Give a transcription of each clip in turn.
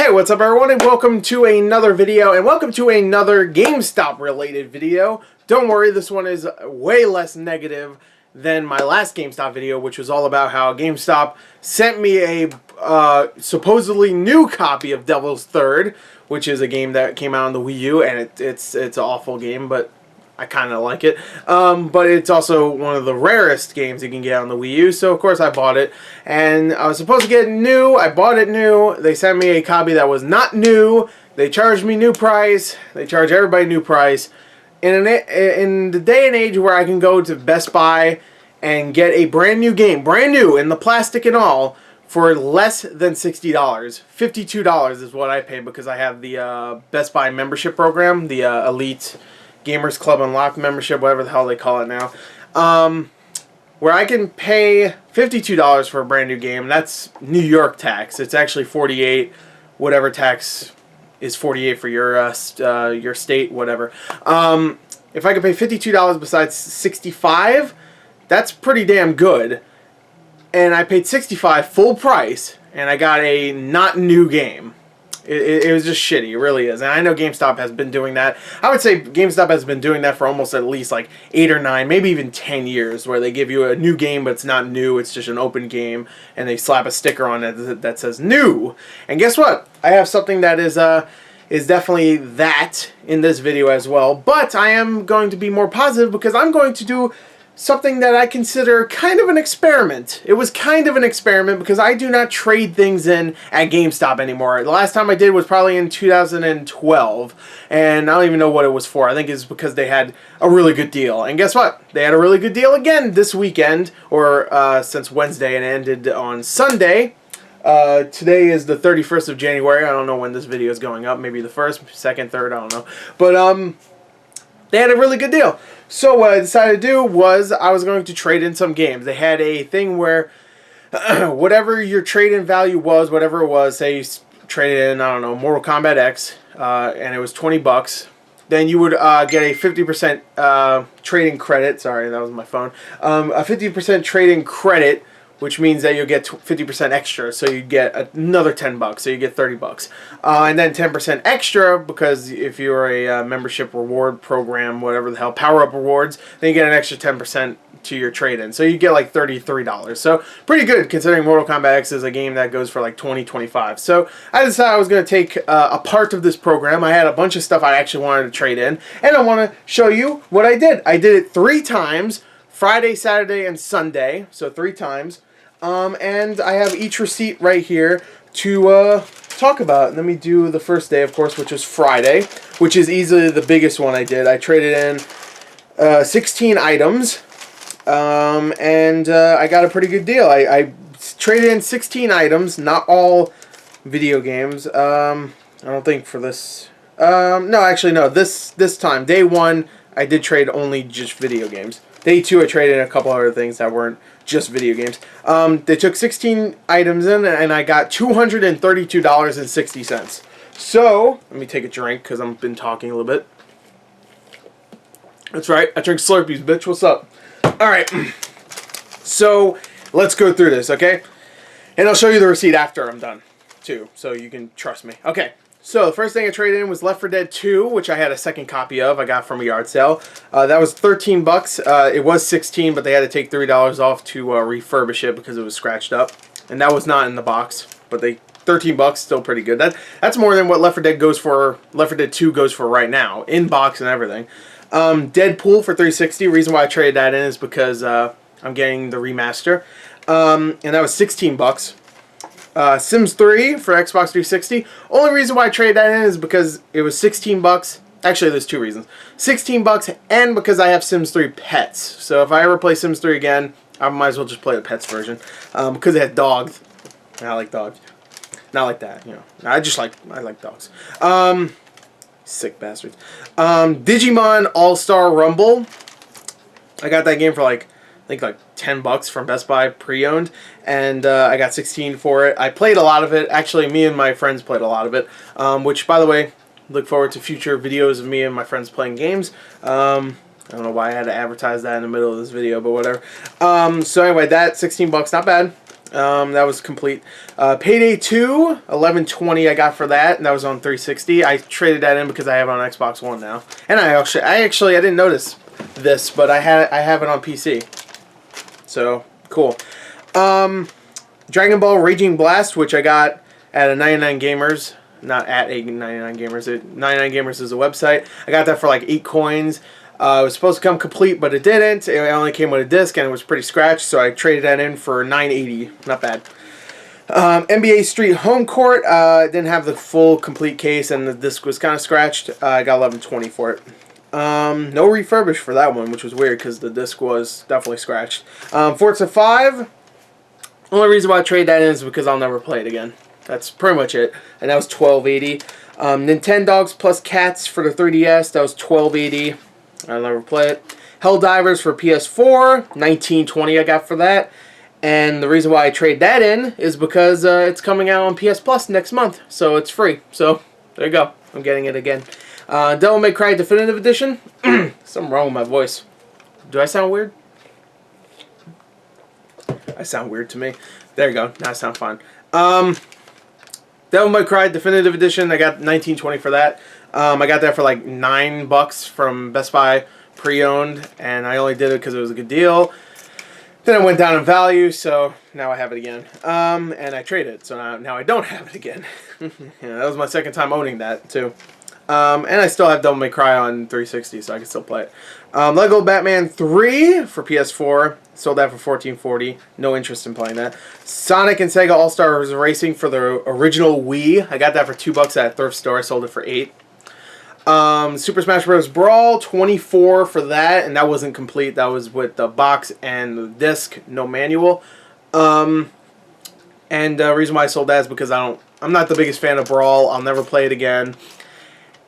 Hey, what's up everyone, and welcome to another video, and welcome to another GameStop related video. Don't worry, this one is way less negative than my last GameStop video, which was all about how GameStop sent me a supposedly new copy of Devil's Third, which is a game that came out on the Wii U, and it's an awful game, but I kind of like it. But it's also one of the rarest games you can get on the Wii U, so of course I bought it. And I was supposed to get it new. I bought it new. They sent me a copy that was not new. They charged me new price. They charge everybody new price. In the day and age where I can go to Best Buy and get a brand new game, brand new, in the plastic and all, for less than $60. $52 is what I paid because I have the Best Buy membership program, the Elite Gamers Club Unlocked membership, whatever the hell they call it now, where I can pay $52 for a brand new game. That's New York tax. It's actually $48, whatever tax is $48 for your state, whatever. If I could pay $52 besides $65, that's pretty damn good. And I paid $65 full price, and I got a not new game. It was just shitty. It really is. And I know GameStop has been doing that. I would say GameStop has been doing that for almost at least like 8 or 9, maybe even 10 years, where they give you a new game, but it's not new. It's just an open game, and they slap a sticker on it that says new. And guess what? I have something that is definitely that in this video as well. But I am going to be more positive because I'm going to do something that I consider kind of an experiment. It was kind of an experiment because I do not trade things in at GameStop anymore. The last time I did was probably in 2012, and I don't even know what it was for. I think it's because they had a really good deal. And guess what? They had a really good deal again this weekend, or since Wednesday, and it ended on Sunday. Today is the 31st of January. I don't know when this video is going up. Maybe the 1st, 2nd, 3rd, I don't know. But, they had a really good deal. So what I decided to do was I was going to trade in some games. They had a thing where whatever your trade-in value was, whatever it was, say you traded in, I don't know, Mortal Kombat X, and it was $20, then you would get a 50% trade-in credit. Sorry, that was my phone. A 50% trade-in credit, which means that you'll get 50% extra, so you get another $10, so you get $30. And then 10% extra, because if you're a membership reward program, whatever the hell, power-up rewards, then you get an extra 10% to your trade-in. So you get like $33. So pretty good, considering Mortal Kombat X is a game that goes for like $20, $25. So I decided I was going to take a part of this program. I had a bunch of stuff I actually wanted to trade in, and I want to show you what I did. I did it 3 times, Friday, Saturday, and Sunday, so 3 times. And I have each receipt right here to talk about. Let me do the first day, of course, which was Friday, which is easily the biggest one I did. I traded in 16 items, and I got a pretty good deal. I traded in 16 items, not all video games. I don't think for this. No, actually, no. This time, day 1, I did trade only just video games. Day 2, I traded in a couple other things that weren't just video games. They took 16 items in, and I got $232.60. So, let me take a drink, because I've been talking a little bit. That's right, I drink Slurpees, bitch. What's up? Alright, so, let's go through this, okay? And I'll show you the receipt after I'm done, too, so you can trust me. Okay. So, the first thing I traded in was Left 4 Dead 2, which I had a second copy of. I got from a yard sale. That was $13. It was $16, but they had to take $3 off to refurbish it because it was scratched up. And that was not in the box, but $13, still pretty good. That's more than what Left 4 Dead goes for. Left 4 Dead 2 goes for right now, in box and everything. Deadpool for $360. Reason why I traded that in is because I'm getting the remaster, and that was $16. Sims 3 for Xbox 360. Only reason why I traded that in is because it was $16. Actually, there's 2 reasons. $16 and because I have Sims 3 Pets. So if I ever play Sims 3 again, I might as well just play the Pets version. Because it had dogs. And I like dogs. Not like that, you know. I like dogs. Sick bastards. Digimon AllStar Rumble. I got that game for I think like $10 from Best Buy pre-owned, and I got 16 for it. I played a lot of it. Actually, me and my friends played a lot of it, which, by the way, look forward to future videos of me and my friends playing games. I don't know why I had to advertise that in the middle of this video, but whatever. So anyway, that $16, not bad. That was complete. Payday 2, $11.20 I got for that, and that was on 360. I traded that in because I have it on Xbox One now. And I didn't notice this, but I have it on PC. So, cool. Dragon Ball Raging Blast, which I got at a 99 Gamers. Not at a 99 Gamers. 99 Gamers is a website. I got that for like 8 coins. It was supposed to come complete, but it didn't. It only came with a disc, and it was pretty scratched, so I traded that in for $9.80. Not bad. NBA Street Home Court didn't have the full complete case, and the disc was kind of scratched. I got $11.20 for it. No refurbish for that one, which was weird because the disc was definitely scratched. Forza 5. Only reason why I trade that in is because I'll never play it again. That's pretty much it. And that was $12.80. Nintendogs plus Cats for the 3DS. That was $12.80. I'll never play it. Helldivers for PS4. $19.20 I got for that. And the reason why I trade that in is because it's coming out on PS Plus next month. So it's free. So there you go. I'm getting it again. Devil May Cry Definitive Edition. Something wrong with my voice. Do I sound weird? I sound weird to me. There you go. Now I sound fine. Devil May Cry Definitive Edition. I got $19.20 for that. I got that for like $9 from Best Buy pre-owned, and I only did it because it was a good deal. Then it went down in value, so now I have it again. And I traded it, so now I don't have it again. Yeah, that was my second time owning that too. And I still have Devil May Cry on 360, so I can still play it. Lego Batman 3 for PS4. Sold that for $14.40. No interest in playing that. Sonic and Sega All-Stars Racing for the original Wii. I got that for $2 at a thrift store. I sold it for $8. Super Smash Bros. Brawl, $24 for that, and that wasn't complete. That was with the box and the disc, no manual. And the reason why I sold that is because I'm not the biggest fan of Brawl. I'll never play it again.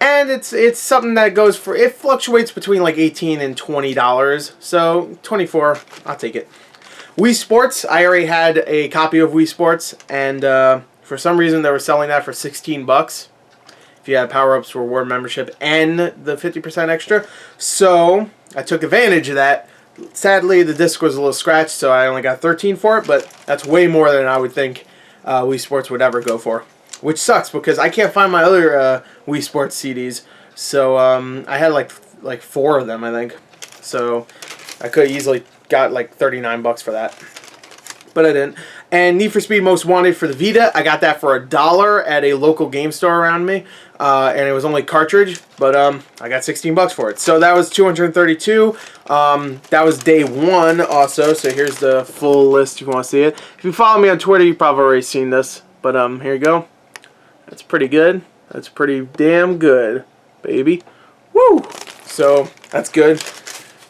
And it's something that goes for, it fluctuates between like $18 and $20. So $24, I'll take it. Wii Sports, I already had a copy of Wii Sports, and for some reason they were selling that for $16 if you had power-ups, reward membership, and the 50% extra. So I took advantage of that. Sadly, the disc was a little scratched, so I only got $13 for it, but that's way more than I would think Wii Sports would ever go for. Which sucks because I can't find my other Wii Sports CDs. So I had like 4 of them, I think. So I could have easily got like $39 for that. But I didn't. And Need for Speed Most Wanted for the Vita. I got that for $1 at a local game store around me. And it was only cartridge. But I got $16 for it. So that was $232. That was day 1 also. So here's the full list if you want to see it. If you follow me on Twitter, you've probably already seen this. But here you go. That's pretty good. That's pretty damn good, baby. Woo! So, that's good.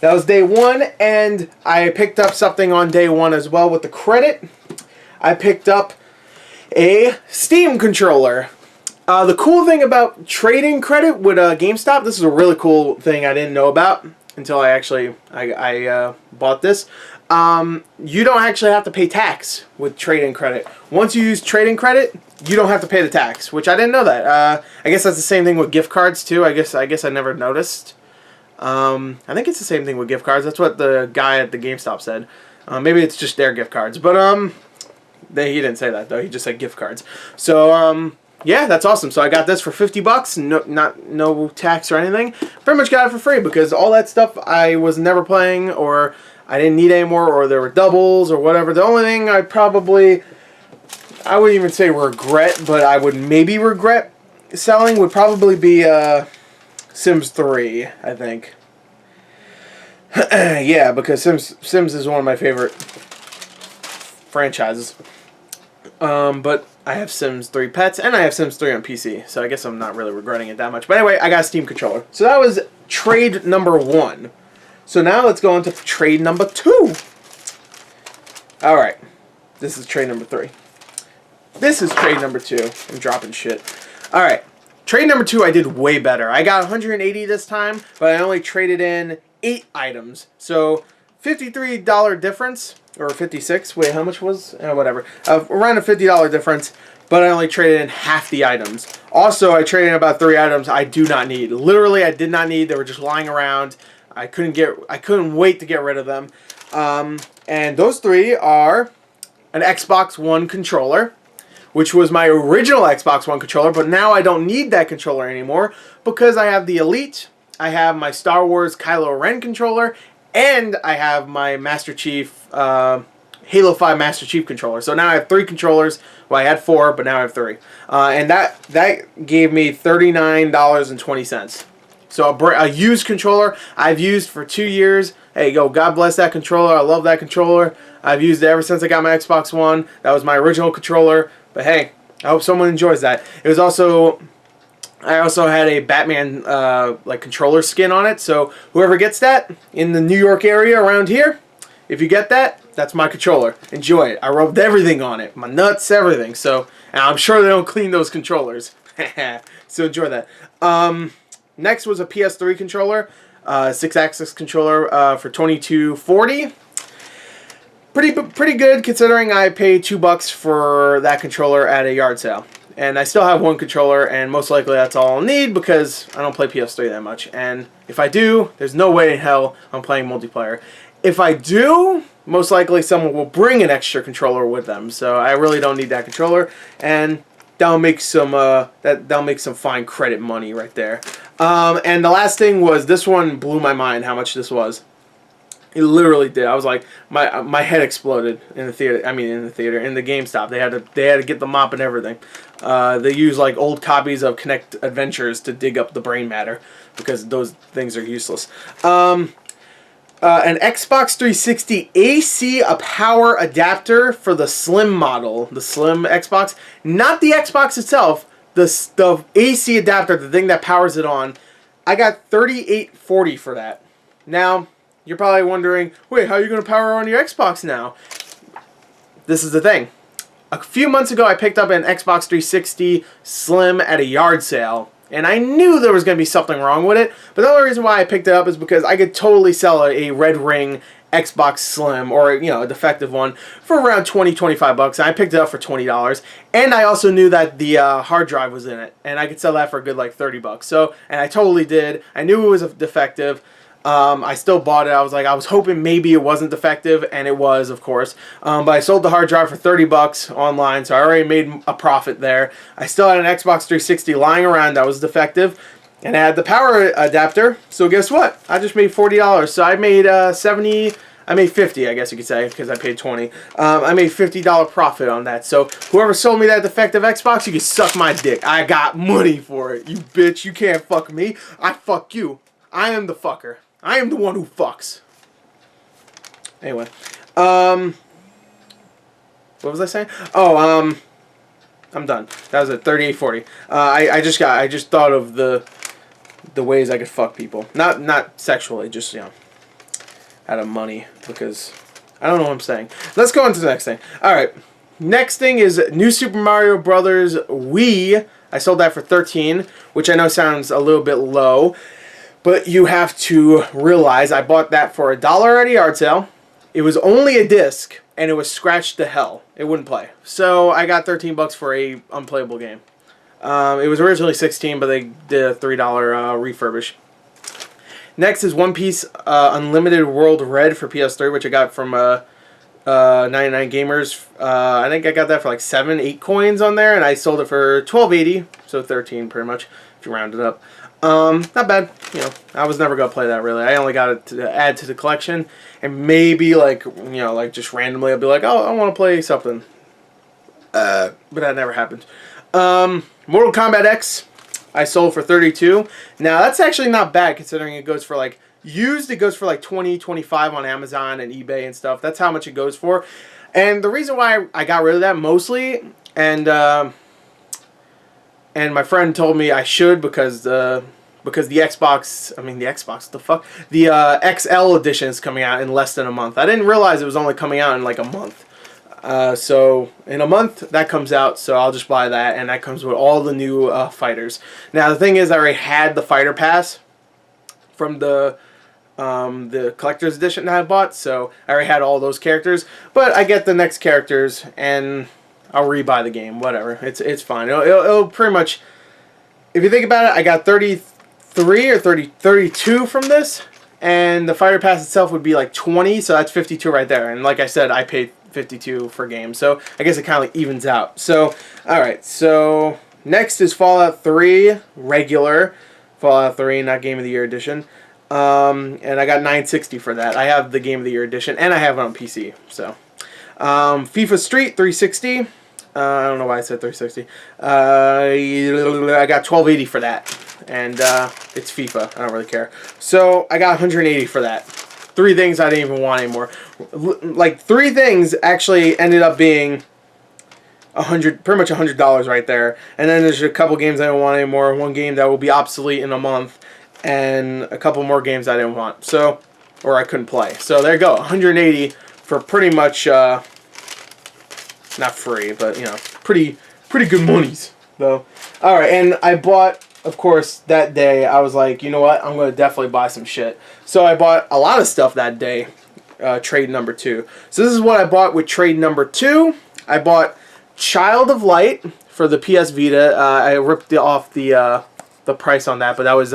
That was day 1, and I picked up something on day 1 as well with the credit. I picked up a Steam controller. The cool thing about trading credit with GameStop, this is a really cool thing I didn't know about until I actually bought this. You don't actually have to pay tax with trade-in credit. Once you use trade-in credit, you don't have to pay the tax, which I didn't know that. I guess that's the same thing with gift cards too. I guess I never noticed. I think it's the same thing with gift cards. That's what the guy at the GameStop said. Maybe it's just their gift cards, but he didn't say that though. He just said gift cards. So yeah, that's awesome. So I got this for $50. No tax or anything. Pretty much got it for free because all that stuff I was never playing, or I didn't need anymore, or there were doubles or whatever. The only thing I wouldn't even say regret, but I would maybe regret selling would probably be Sims 3, I think. Yeah, because Sims is one of my favorite franchises. But I have Sims 3 Pets, and I have Sims 3 on PC, so I guess I'm not really regretting it that much. But anyway, I got a Steam controller. So that was trade number 1. So now let's go into trade number 2. Alright, this is trade number 3. This is trade number 2. I'm dropping shit. Alright, trade number 2 I did way better. I got 180 this time, but I only traded in 8 items. So, $53 difference, or 56. Wait, how much was? Whatever. Around a $50 difference, but I only traded in half the items. Also, I traded in about 3 items I do not need. Literally, I did not need. They were just lying around. I couldn't wait to get rid of them. And those 3 are an Xbox One controller, which was my original Xbox One controller, but now I don't need that controller anymore because I have the Elite, I have my Star Wars Kylo Ren controller, and I have my Master Chief, Halo 5 Master Chief controller. So now I have 3 controllers. Well, I had 4, but now I have 3. And that gave me $39.20. So a used controller I've used for 2 years. Hey, go, God bless that controller. I love that controller. I've used it ever since I got my Xbox One. That was my original controller. But hey, I hope someone enjoys that. It was also, I also had a Batman like controller skin on it. So whoever gets that in the New York area around here, if you get that, that's my controller. Enjoy it. I rubbed everything on it. My nuts, everything. So, and I'm sure they don't clean those controllers. So enjoy that. Next was a PS3 controller. 6-axis controller for $22.40. Pretty good considering I paid $2 for that controller at a yard sale. And I still have one controller, and most likely that's all I'll need because I don't play PS3 that much. And if I do, there's no way in hell I'm playing multiplayer. If I do, most likely someone will bring an extra controller with them. So I really don't need that controller, and that'll make some that'll make some fine credit money right there. And the last thing was, this one blew my mind how much this was. It literally did. I was like, my head exploded in the theater. I mean, in the GameStop. They had to get the mop and everything. They use like old copies of Kinect Adventures to dig up the brain matter because those things are useless. An Xbox 360 AC, a power adapter for the Slim model, the Slim Xbox, not the Xbox itself, the AC adapter, the thing that powers it on. I got $38.40 for that. Now, you're probably wondering, wait, how are you going to power on your Xbox now? This is the thing. A few months ago, I picked up an Xbox 360 Slim at a yard sale. And I knew there was going to be something wrong with it. But the only reason why I picked it up is because I could totally sell a red ring Xbox Slim, or you know, a defective one, for around $20-25. And I picked it up for $20. And I also knew that the hard drive was in it. And I could sell that for a good like $30. So, and I totally did. I knew it was a defective. I still bought it. I was hoping maybe it wasn't defective, and it was, of course. But I sold the hard drive for $30 online, so I already made a profit there. I still had an Xbox 360 lying around that was defective, and I had the power adapter. So guess what? I just made $40. So I made I made $50, I guess you could say, because I paid $20. I made $50 profit on that. So whoever sold me that defective Xbox, you can suck my dick. I got money for it, you bitch. You can't fuck me. I fuck you. I am the fucker. I am the one who fucks. Anyway, what was I saying? Oh, I'm done. That was at 38.40. I just thought of the ways I could fuck people. Not sexually, just, you know, out of money, because I don't know what I'm saying. Let's go on to the next thing. All right, next thing is New Super Mario Brothers Wii. I sold that for $13, which I know sounds a little bit low. But you have to realize I bought that for $1 at a yard sale. It was only a disc, and it was scratched to hell. It wouldn't play. So I got $13 for a unplayable game. It was originally $16, but they did a $3 refurbish. Next is One Piece Unlimited World Red for PS3, which I got from 99 Gamers. I think I got that for like 7-8 coins on there, and I sold it for $12.80, so 13 pretty much, if you round it up. Not bad. You know, I was never gonna play that really. I only got it to add to the collection, and maybe like, you know, like just randomly I'll be like, oh, I want to play something. But that never happened. Mortal Kombat X, I sold for $32. Now that's actually not bad considering it goes for like used. It goes for like $20-25 on Amazon and eBay and stuff. That's how much it goes for. And the reason why I got rid of that mostly, and my friend told me I should because the Xbox, the XL edition is coming out in less than a month. I didn't realize it was only coming out in like a month. So in a month that comes out, so I'll just buy that, and that comes with all the new fighters. Now the thing is, I already had the fighter pass from the collector's edition that I bought, so I already had all those characters. But I get the next characters, and I'll rebuy the game. Whatever, it's fine. It'll pretty much, if you think about it, I got 33 or 32 from this, and the fighter pass itself would be like 20, so that's 52 right there. And like I said, I paid $52 for games. So I guess it kind of evens out. So, alright, so next is Fallout 3 regular. Fallout 3, not Game of the Year edition. And I got $9.60 for that. I have the Game of the Year edition, and I have it on PC. So, FIFA Street, $3.60. I don't know why I said $3.60. I got $12.80 for that. And it's FIFA. I don't really care. So I got $180 for that. 3 things I didn't even want anymore. Like 3 things actually ended up being pretty much $100 right there. And then there's a couple games I don't want anymore. 1 game that will be obsolete in a month, and a couple more games I didn't want. So, or I couldn't play. So there you go. $180 for pretty much not free, but you know, pretty good monies though. All right, and I bought. Of course, that day, I was like, you know what? I'm going to definitely buy some shit. So I bought a lot of stuff that day, trade number 2. So this is what I bought with trade number 2. I bought Child of Light for the PS Vita. I ripped off the price on that, but that was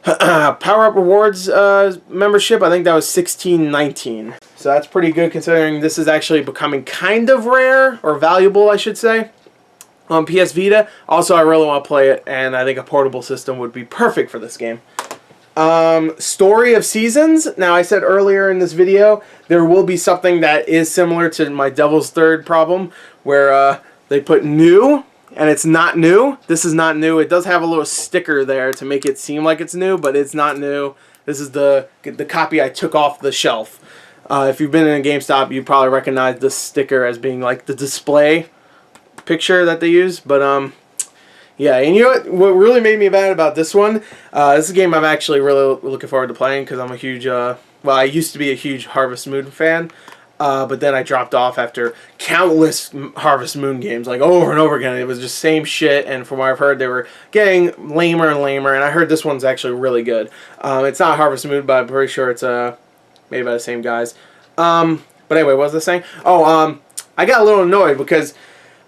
Power Up Rewards membership. I think that was $16.19. So that's pretty good considering this is actually becoming kind of rare, or valuable, I should say, on PS Vita. Also, I really want to play it, and I think a portable system would be perfect for this game. Story of Seasons. Now, I said earlier in this video, there will be something that is similar to my Devil's Third problem, where they put new, and it's not new. This is not new. It does have a little sticker there to make it seem like it's new, but it's not new. This is the copy I took off the shelf. If you've been in a GameStop, you probably recognize this sticker as being like the display picture that they use. But yeah, and you know what really made me mad about this one, this is a game I'm actually really looking forward to playing, because I'm a huge well, I used to be a huge Harvest Moon fan, but then I dropped off after countless Harvest Moon games, like over and over again. It was just same shit, and from what I've heard, they were getting lamer and lamer, and I heard this one's actually really good. It's not Harvest Moon, but I'm pretty sure it's made by the same guys. But anyway, what was I saying? Oh, I got a little annoyed because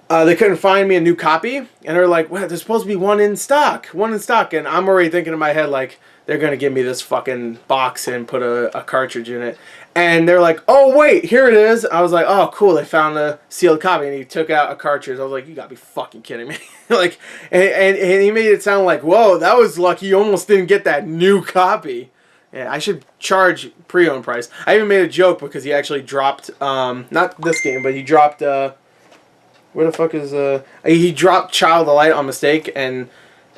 they couldn't find me a new copy, and they're like, well, there's supposed to be one in stock, and I'm already thinking in my head, like, they're going to give me this fucking box and put a cartridge in it, and they're like, oh, wait, here it is. I was like, oh, cool, they found a sealed copy, and he took out a cartridge. I was like, you gotta be fucking kidding me. Like, and he made it sound like, whoa, that was lucky, you almost didn't get that new copy. Yeah, I should charge pre-owned price. I even made a joke because he actually dropped, not this game, but he dropped, where the fuck is he dropped Child of Light on mistake, and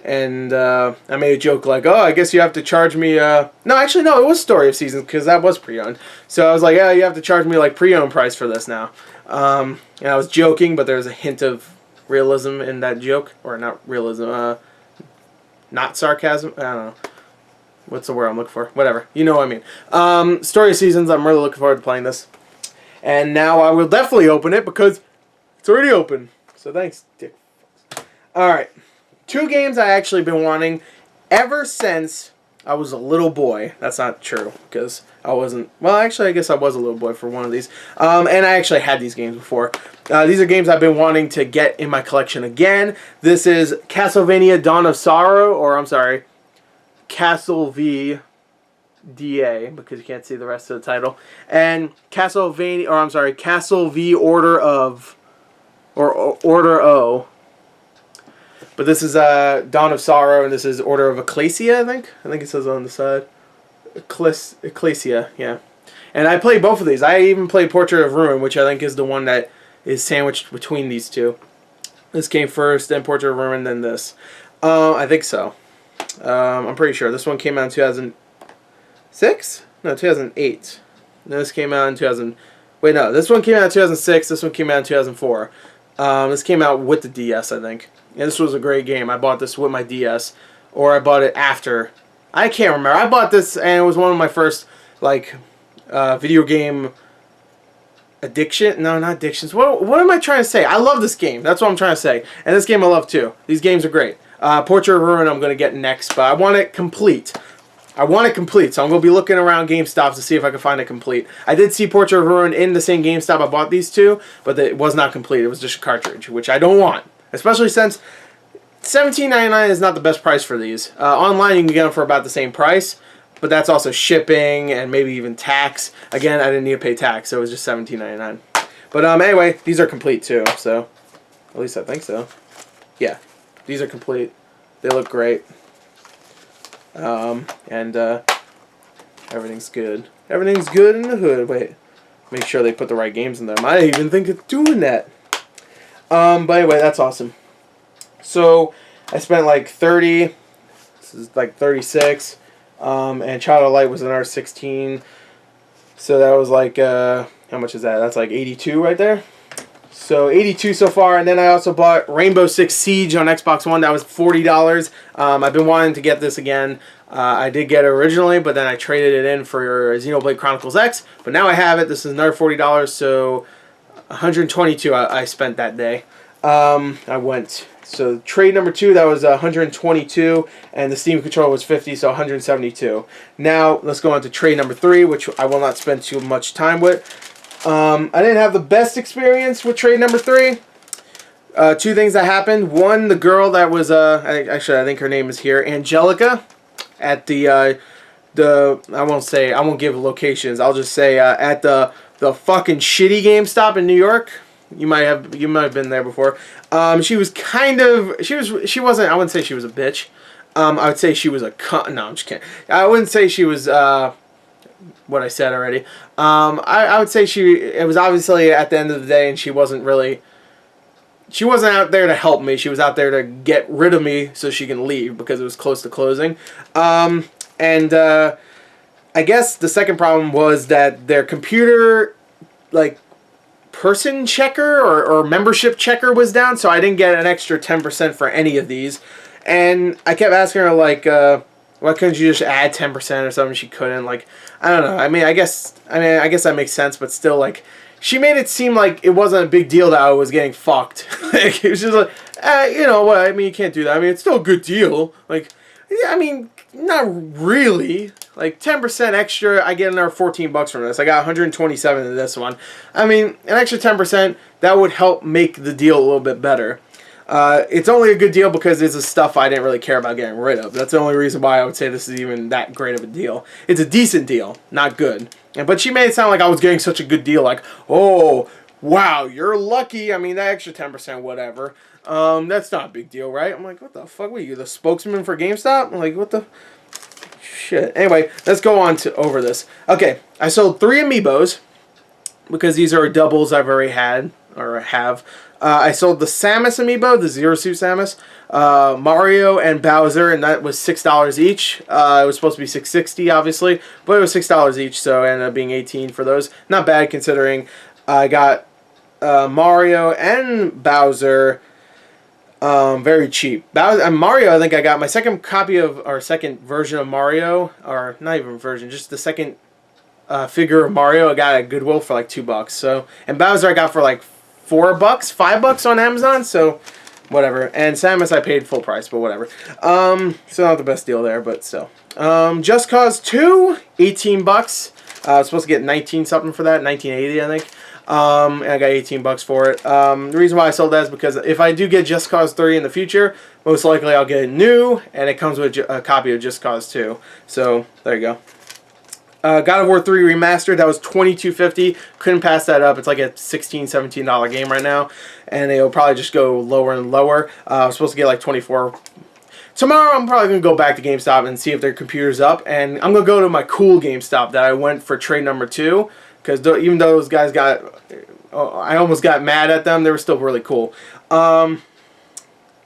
I made a joke like, oh, I guess you have to charge me no, actually no, it was Story of Seasons, because that was pre-owned. So I was like, yeah, you have to charge me like pre-owned price for this now. And I was joking, but there was a hint of realism in that joke, or not realism, not sarcasm. I don't know. What's the word I'm looking for? Whatever. You know what I mean. Story of Seasons, I'm really looking forward to playing this. And now I will definitely open it because it's already open. So thanks, dick. Alright. 2 games I actually been wanting ever since I was a little boy. That's not true, because I wasn't... Well, actually, I guess I was a little boy for one of these. And I actually had these games before. These are games I've been wanting to get in my collection again. This is Castlevania Dawn of Sorrow, or I'm sorry, Castle V DA, because you can't see the rest of the title, and Castlevania, or I'm sorry, Castle V Order of, or Order O. But this is Dawn of Sorrow, and this is Order of Ecclesia, I think it says on the side. Ecclesia, yeah. And I played both of these. I even played Portrait of Ruin, which I think is the one that is sandwiched between these two. This came first, then Portrait of Ruin, then this. I think so. I'm pretty sure. This one came out in 2006? No, 2008. This came out in 2000... Wait, no. This one came out in 2006. This one came out in 2004. This came out with the DS, I think. And this was a great game. I bought this with my DS. Or I bought it after. I can't remember. I bought this, and it was one of my first, like, video game addiction. No, not addictions. What am I trying to say? I love this game. That's what I'm trying to say. And this game I love, too. These games are great. Portrait of Ruin I'm going to get next, but I want it complete. So I'm going to be looking around GameStop to see if I can find it complete. I did see Portrait of Ruin in the same GameStop I bought these two, but it was not complete. It was just a cartridge, which I don't want. Especially since $17.99 is not the best price for these. Online you can get them for about the same price, but that's also shipping and maybe even tax. Again, I didn't need to pay tax, so it was just $17.99. But anyway, these are complete too, so at least I think so. Yeah, these are complete. They look great. And everything's good. Everything's good in the hood. Wait, make sure they put the right games in them. I didn't even think of doing that. But anyway, that's awesome. So I spent like 30. This is like 36. And Child of Light was another 16. So that was like, how much is that? That's like 82 right there. So 82 so far. And then I also bought Rainbow Six Siege on Xbox One. That was $40. I've been wanting to get this again. I did get it originally, but then I traded it in for Xenoblade Chronicles X. But now I have it. This is another $40. So 122 I spent that day. So trade number 2, that was 122, and the Steam controller was 50, so 172. Now let's go on to trade number 3, which I will not spend too much time with. I didn't have the best experience with trade number 3. 2 things that happened. One, the girl that was actually I think her name is here, Angelica, at the I won't give locations. I'll just say at the fucking shitty GameStop in New York. You might have been there before. She was she wasn't, I wouldn't say she was a bitch. I would say she was a cunt. No, I'm just kidding. I wouldn't say she was what I said already. I would say it was obviously at the end of the day, and she wasn't out there to help me. She was out there to get rid of me so she can leave because it was close to closing. I guess the second problem was that their computer, like, person checker or membership checker was down, so I didn't get an extra 10% for any of these. And I kept asking her, like, why couldn't you just add 10% or something? She couldn't. Like, I don't know. I guess that makes sense, but still, like, she made it seem like it wasn't a big deal that I was getting fucked. Like, it was just like, you know what? I mean, you can't do that. I mean, it's still a good deal. Like, yeah, I mean, not really. Like 10% extra, I get another $14 from this. I got 127 in this one. I mean, an extra 10%, that would help make the deal a little bit better. It's only a good deal because it's the stuff I didn't really care about getting rid of. That's the only reason why I would say this is even that great of a deal. It's a decent deal, not good. But she made it sound like I was getting such a good deal. Like, oh, wow, you're lucky. I mean, that extra 10%, whatever. That's not a big deal, right? I'm like, what the fuck? What are you, the spokesman for GameStop? I'm like, what the... Shit. Anyway, let's go on to over this. Okay, I sold 3 amiibos because these are doubles I've already had or have. I sold the Samus amiibo, the Zero Suit Samus, Mario and Bowser, and that was $6 each. It was supposed to be $6.60, obviously, but it was $6 each, so it ended up being $18 for those. Not bad considering I got Mario and Bowser. Very cheap. Mario, I think I got my second copy of, or second version of Mario, or not even version, just the second figure of Mario I got at Goodwill for like $2. So, and Bowser I got for like $4, $5 on Amazon, so whatever. And Samus I paid full price, but whatever. So not the best deal there, but still. Just Cause 2, $18. I was supposed to get 19 something for that, 1980 I think. And I got $18 for it. The reason why I sold that is because if I do get Just Cause 3 in the future, most likely I'll get it new, and it comes with a copy of Just Cause 2. So, there you go. God of War 3 Remastered, that was $22.50. Couldn't pass that up. It's like a $16, $17 game right now, and it'll probably just go lower and lower. I was supposed to get like $24. Tomorrow I'm probably going to go back to GameStop and see if their computer's up, and I'm going to go to my cool GameStop that I went for trade number 2. Because even though those guys I almost got mad at them, they were still really cool. And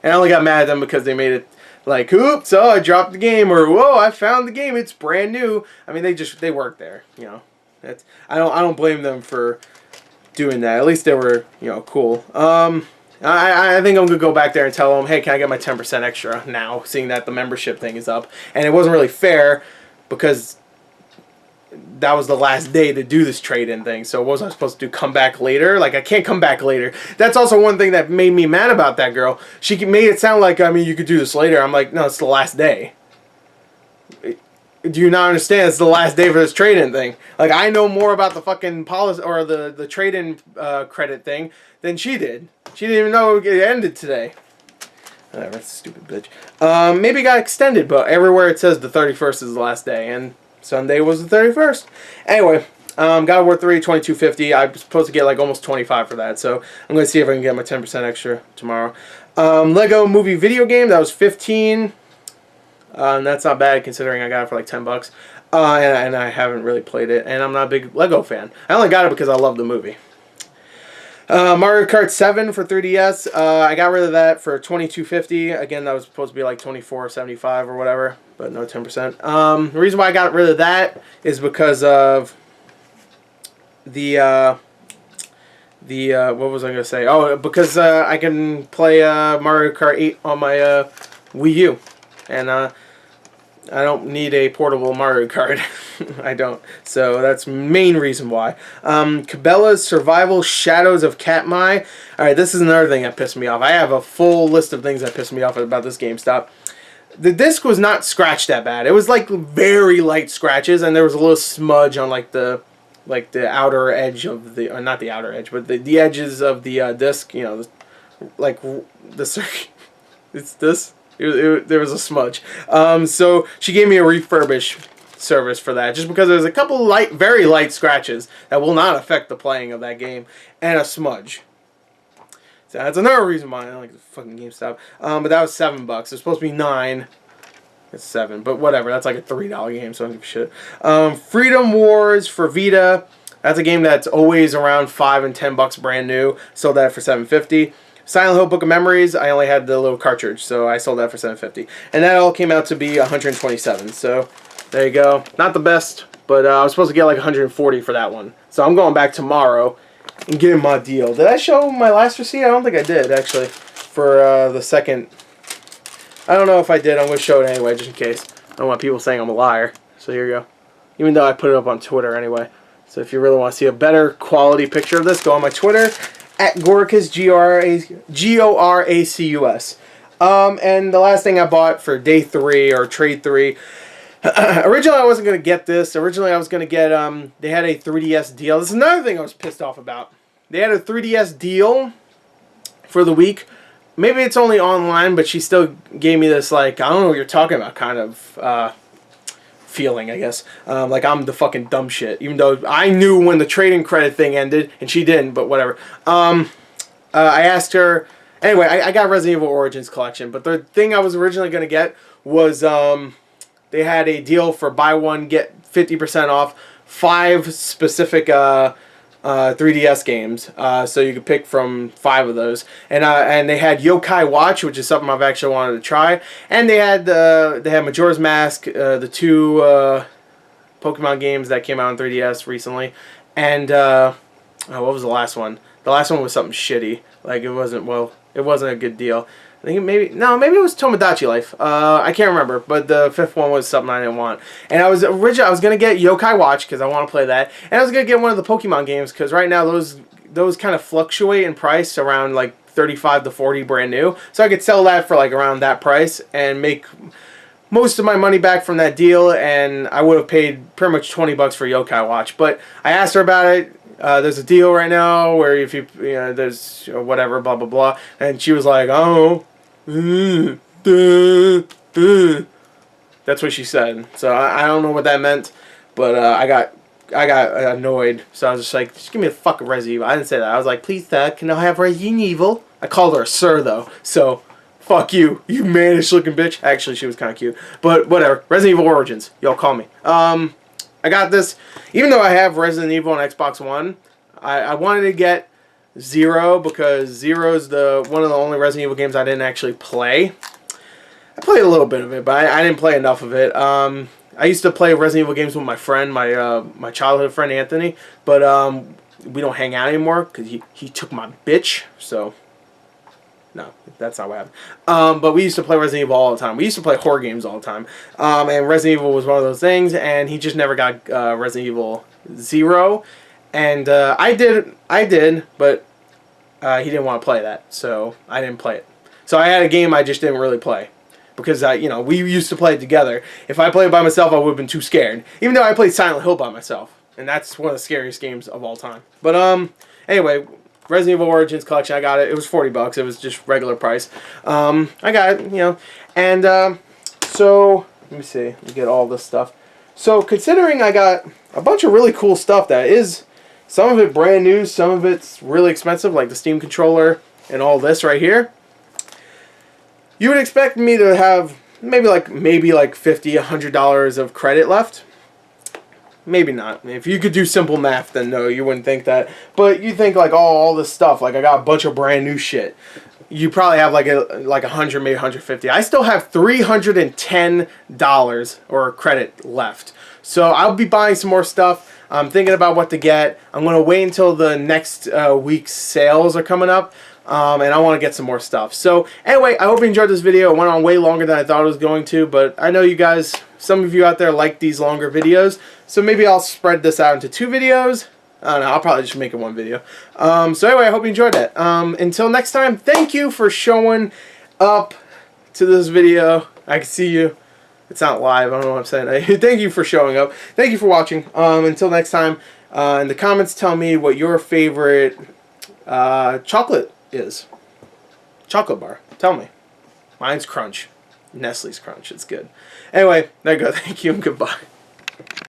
I only got mad at them because they made it like, oops, oh, I dropped the game, or whoa, I found the game, it's brand new. I mean, they worked there, you know. I don't blame them for doing that. At least they were, you know, cool. I think I'm gonna go back there and tell them, hey, can I get my 10% extra now, seeing that the membership thing is up? And it wasn't really fair because that was the last day to do this trade-in thing, so was I supposed to come back later? Like, I can't come back later. That's also one thing that made me mad about that girl. She made it sound like, I mean, you could do this later. I'm like, no, it's the last day. Do you not understand? It's the last day for this trade-in thing. Like, I know more about the fucking policy or the trade-in credit thing than she did. She didn't even know it ended today. Whatever, stupid bitch. Maybe it got extended, but everywhere it says the 31st is the last day, and Sunday was the 31st. Anyway, God of War 3, $22.50. I'm supposed to get like almost 25 for that, so I'm going to see if I can get my 10% extra tomorrow. Lego Movie video game, that was 15. That's not bad considering I got it for like 10 bucks. And I haven't really played it, and I'm not a big Lego fan. I only got it because I love the movie. Mario Kart 7 for 3DS. I got rid of that for $22.50. Again, that was supposed to be like $24.75 or whatever, but no 10%. The reason why I got rid of that is because of the what was I going to say? Oh, because I can play Mario Kart 8 on my Wii U, and I don't need a portable Mario Kart. I don't. So that's the main reason why. Cabela's Survival Shadows of Katmai. Alright, this is another thing that pissed me off. I have a full list of things that pissed me off about this GameStop. The disc was not scratched that bad. It was like very light scratches, and there was a little smudge on like the outer edge of the, or not the outer edge, but the edges of the disc. You know, like the circuit. It's this. There was a smudge. So she gave me a refurbish service for that, just because there's a couple very light scratches that will not affect the playing of that game, and a smudge. So that's another reason why I don't like the fucking GameStop. But that was $7. It's supposed to be $9. It's $7, but whatever. That's like a $3 game, so I don't give a shit. Freedom Wars for Vita. That's a game that's always around $5 and $10 brand new. Sold that for $7.50. Silent Hill Book of Memories, I only had the little cartridge, so I sold that for $7.50. And that all came out to be $127. So there you go. Not the best, but I was supposed to get like $140 for that one. So I'm going back tomorrow and getting my deal. Did I show my last receipt? I don't think I did, actually, for the second. I don't know if I did. I'm going to show it anyway, just in case. I don't want people saying I'm a liar. So here you go. Even though I put it up on Twitter anyway. So if you really want to see a better quality picture of this, go on my Twitter. At Goracus, Goracus. And the last thing I bought for day 3 or trade 3. Originally, I wasn't going to get this. Originally, I was going to get, they had a 3DS deal. This is another thing I was pissed off about. They had a 3DS deal for the week. Maybe it's only online, but she still gave me this, like, I don't know what you're talking about kind of feeling, I guess. Like I'm the fucking dumb shit. Even though I knew when the trading credit thing ended, and she didn't, but whatever. I asked her... Anyway, I got Resident Evil Origins Collection, but the thing I was originally going to get was... they had a deal for buy one, get 50% off 5 specific 3DS games. So you could pick from 5 of those. And they had Yokai Watch, which is something I've actually wanted to try. And they had Majora's Mask, the 2 Pokemon games that came out on 3DS recently. And what was the last one? The last one was something shitty. Like it wasn't a good deal. I think maybe it was Tomodachi Life. I can't remember, but the 5th one was something I didn't want. And I was gonna get Yokai Watch because I want to play that, and I was gonna get one of the Pokemon games because right now those kind of fluctuate in price around like 35 to 40 brand new. So I could sell that for like around that price and make most of my money back from that deal, and I would have paid pretty much $20 for Yokai Watch. But I asked her about it. There's a deal right now where if there's whatever, blah blah blah, and she was like, oh. That's what she said. So I don't know what that meant, but I got annoyed. So I was just like, just give me a fucking Resident Evil. I didn't say that. I was like, please, Dad, can I have Resident Evil? I called her a sir though. So fuck you, you mannish looking bitch. Actually, she was kind of cute, but whatever. Resident Evil Origins, y'all call me. I got this, even though I have Resident Evil on Xbox One. I wanted to get 0 because 0 is one of the only Resident Evil games I didn't actually play. I played a little bit of it, but I didn't play enough of it. I used to play Resident Evil games with my friend, my childhood friend Anthony, but we don't hang out anymore because he took my bitch. So no, that's not what happened. But we used to play Resident Evil all the time. We used to play horror games all the time, and Resident Evil was one of those things. And he just never got Resident Evil 0. And I did, but he didn't want to play that, so I didn't play it. So I had a game I just didn't really play because we used to play it together. If I played it by myself, I would have been too scared. Even though I played Silent Hill by myself, and that's one of the scariest games of all time. But anyway, Resident Evil Origins Collection, I got it. It was $40. It was just regular price. I got it, and so let me see. Let me get all this stuff. So considering I got a bunch of really cool stuff that is, some of it brand new, some of it's really expensive, like the Steam controller and all this right here, you would expect me to have maybe like $50, $100 of credit left. Maybe not. If you could do simple math, then no, you wouldn't think that. But you think like, oh, all this stuff, like I got a bunch of brand new shit. You probably have like 100, maybe 150. I still have $310 or credit left. So I'll be buying some more stuff. I'm thinking about what to get. I'm going to wait until the next week's sales are coming up. And I want to get some more stuff. So anyway, I hope you enjoyed this video. It went on way longer than I thought it was going to, but I know you guys, some of you out there like these longer videos, so maybe I'll spread this out into 2 videos. I don't know, I'll probably just make it 1 video. So anyway, I hope you enjoyed it. Until next time, thank you for showing up to this video. I can see you. It's not live, I don't know what I'm saying. Thank you for showing up. Thank you for watching. Until next time, in the comments tell me what your favorite chocolate is. Chocolate bar. Tell me. Mine's Crunch. Nestle's Crunch. It's good. Anyway, there you go. Thank you and goodbye.